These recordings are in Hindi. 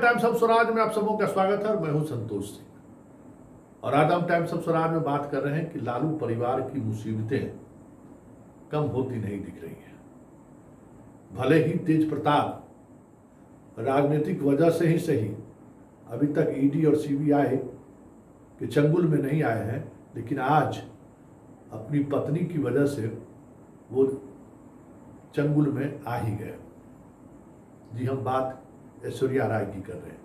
टाइम्स ऑफ स्वराज में आप सबों का स्वागत है और मैं हूं संतोष सिंह। और आज हम टाइम्स ऑफ स्वराज में बात कर रहे हैं कि लालू परिवार की मुसीबतें कम होती नहीं दिख रही हैं। भले ही तेज प्रताप राजनीतिक वजह से ही सही अभी तक ईडी और सीबीआई के चंगुल में नहीं आए हैं, लेकिन आज अपनी पत्नी की वजह से वो चंगुल में आ ही गए। जी, हम बात ऐश्वर्या राय की कर रहे हैं।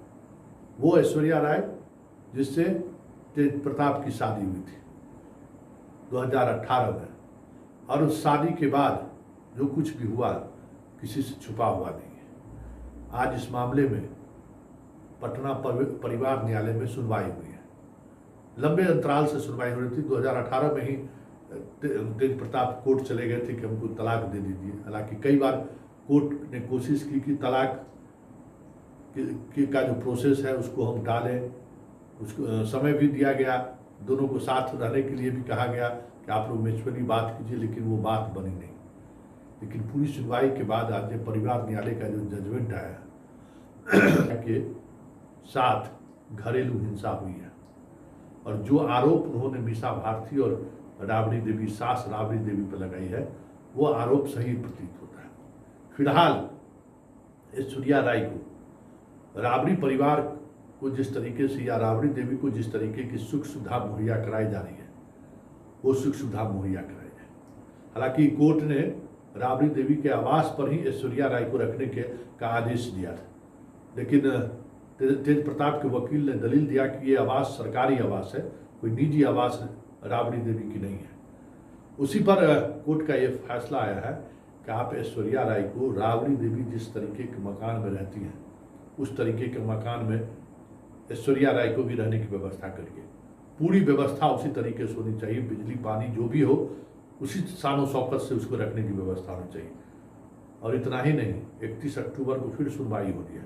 वो ऐश्वर्या राय जिससे तेज प्रताप की शादी हुई थी 2018 में, और उस शादी के बाद जो कुछ भी हुआ किसी से छुपा हुआ नहीं है। आज इस मामले में पटना परिवार न्यायालय में सुनवाई हुई है। लंबे अंतराल से सुनवाई हो रही थी। 2018 में ही तेज प्रताप कोर्ट चले गए थे कि हमको तलाक दे दीजिए। हालांकि कई बार कोर्ट ने कोशिश की कि तलाक का जो प्रोसेस है उसको हम टालें, उसको समय भी दिया गया, दोनों को साथ रहने के लिए भी कहा गया कि आप लोग म्यूचुअली बात कीजिए, लेकिन वो बात बनी नहीं। लेकिन पूरी सुनवाई के बाद आज परिवार न्यायालय का जो जजमेंट आया के साथ घरेलू हिंसा हुई है, और जो आरोप उन्होंने मीसा भारती और राबड़ी देवी, सास राबड़ी देवी पर लगाई है, वो आरोप सही प्रतीत होता है। फिलहाल ऐश्वर्या राय को, राबड़ी परिवार को जिस तरीके से या राबड़ी देवी को जिस तरीके की सुख सुविधा मुहैया कराई जा रही है, वो सुख सुविधा मुहैया कराई जाए। हालांकि कोर्ट ने राबड़ी देवी के आवास पर ही ऐश्वर्या राय को रखने का आदेश दिया था, लेकिन तेज प्रताप के वकील ने दलील दिया कि ये आवास सरकारी आवास है, कोई निजी आवास राबड़ी देवी की नहीं है। उसी पर कोर्ट का ये फैसला आया है कि आप ऐश्वर्या राय को राबड़ी देवी जिस तरीके के मकान में रहती हैं उस तरीके के मकान में ऐश्वर्या राय को भी रहने की व्यवस्था करिए। पूरी व्यवस्था उसी तरीके से होनी चाहिए, बिजली पानी जो भी हो उसी शान शौकत से उसको रखने की व्यवस्था होनी चाहिए। और इतना ही नहीं, 31 अक्टूबर को फिर सुनवाई होनी है,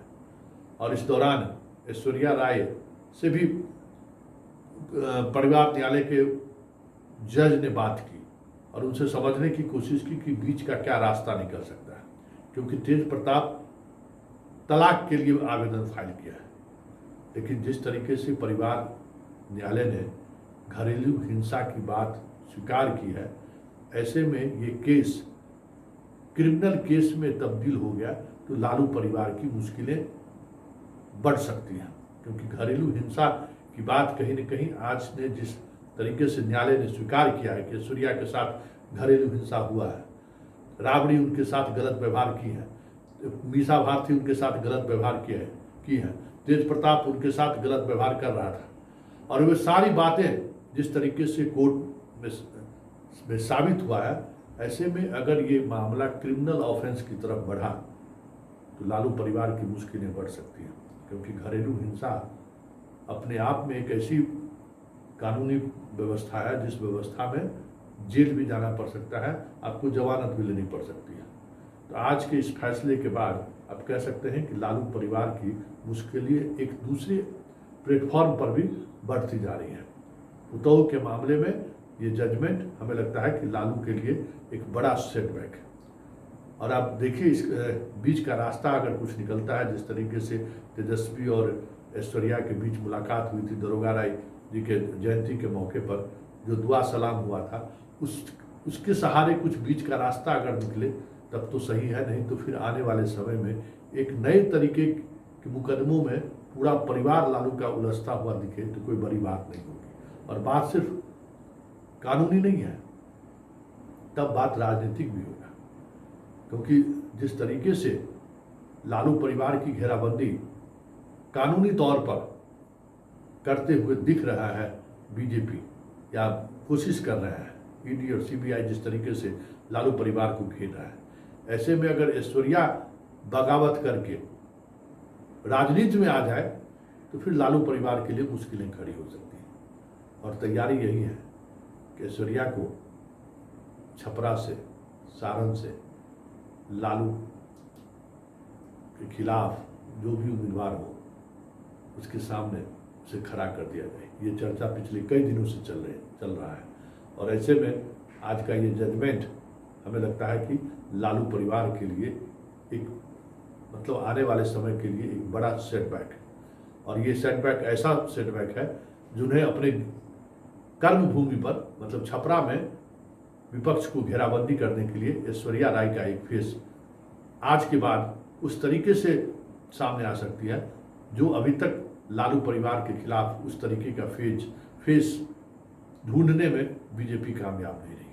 और इस दौरान ऐश्वर्या राय से भी परिवार न्यायालय के जज ने बात की और उनसे समझने की कोशिश की कि बीच का क्या रास्ता निकल सकता है, क्योंकि तेज प्रताप तलाक के लिए आवेदन फाइल किया है। लेकिन जिस तरीके से परिवार न्यायालय ने घरेलू हिंसा की बात स्वीकार की है, ऐसे में ये केस क्रिमिनल केस में तब्दील हो गया तो लालू परिवार की मुश्किलें बढ़ सकती हैं। क्योंकि घरेलू हिंसा की बात कहीं न कहीं आज ने जिस तरीके से न्यायालय ने स्वीकार किया है कि ऐश्वर्या के साथ घरेलू हिंसा हुआ है, राबड़ी उनके साथ गलत व्यवहार की है, मीसा भारती उनके साथ गलत व्यवहार की है, तेज प्रताप उनके साथ गलत व्यवहार कर रहा था, और वे सारी बातें जिस तरीके से कोर्ट में साबित हुआ है, ऐसे में अगर ये मामला क्रिमिनल ऑफेंस की तरफ बढ़ा तो लालू परिवार की मुश्किलें बढ़ सकती हैं। क्योंकि घरेलू हिंसा अपने आप में एक ऐसी कानूनी व्यवस्था है जिस व्यवस्था में जेल भी जाना पड़ सकता है, आपको जमानत भी लेनी पड़ सकती है। तो आज के इस फैसले के बाद आप कह सकते हैं कि लालू परिवार की मुश्किलें एक दूसरे प्लेटफॉर्म पर भी बढ़ती जा रही हैं। पुतौह के मामले में ये जजमेंट हमें लगता है कि लालू के लिए एक बड़ा सेटबैक है। और आप देखिए इस बीच का रास्ता अगर कुछ निकलता है, जिस तरीके से तेजस्वी और ऐश्वर्या के बीच मुलाकात हुई थी दरोगा राय जी के जयंती के मौके पर, जो दुआ सलाम हुआ था, उसके सहारे कुछ बीच का रास्ता अगर निकले तब तो सही है, नहीं तो फिर आने वाले समय में एक नए तरीके के मुकदमों में पूरा परिवार लालू का उलझता हुआ दिखे तो कोई बड़ी बात नहीं होगी। और बात सिर्फ कानूनी नहीं है, तब बात राजनीतिक भी होगा। क्योंकि जिस तरीके से लालू परिवार की घेराबंदी कानूनी तौर पर करते हुए दिख रहा है बीजेपी, या कोशिश कर रहा है ईडी और सीबीआई, जिस तरीके से लालू परिवार को घेर रहा है, ऐसे में अगर ऐश्वर्या बगावत करके राजनीति में आ जाए तो फिर लालू परिवार के लिए मुश्किलें खड़ी हो सकती हैं। और तैयारी यही है कि ऐश्वर्या को छपरा से, सारण से लालू के खिलाफ जो भी उम्मीदवार हो उसके सामने उसे खड़ा कर दिया जाए। ये चर्चा पिछले कई दिनों से चल रहा है, और ऐसे में आज का ये जजमेंट हमें लगता है कि लालू परिवार के लिए एक आने वाले समय के लिए एक बड़ा सेटबैक है। और ये सेटबैक ऐसा सेटबैक है जिन्हें अपने कर्म भूमि पर मतलब छपरा में विपक्ष को घेराबंदी करने के लिए ऐश्वर्या राय का एक फेस आज के बाद उस तरीके से सामने आ सकती है जो अभी तक लालू परिवार के खिलाफ उस तरीके का फेस ढूंढने में बीजेपी कामयाब नहीं रही।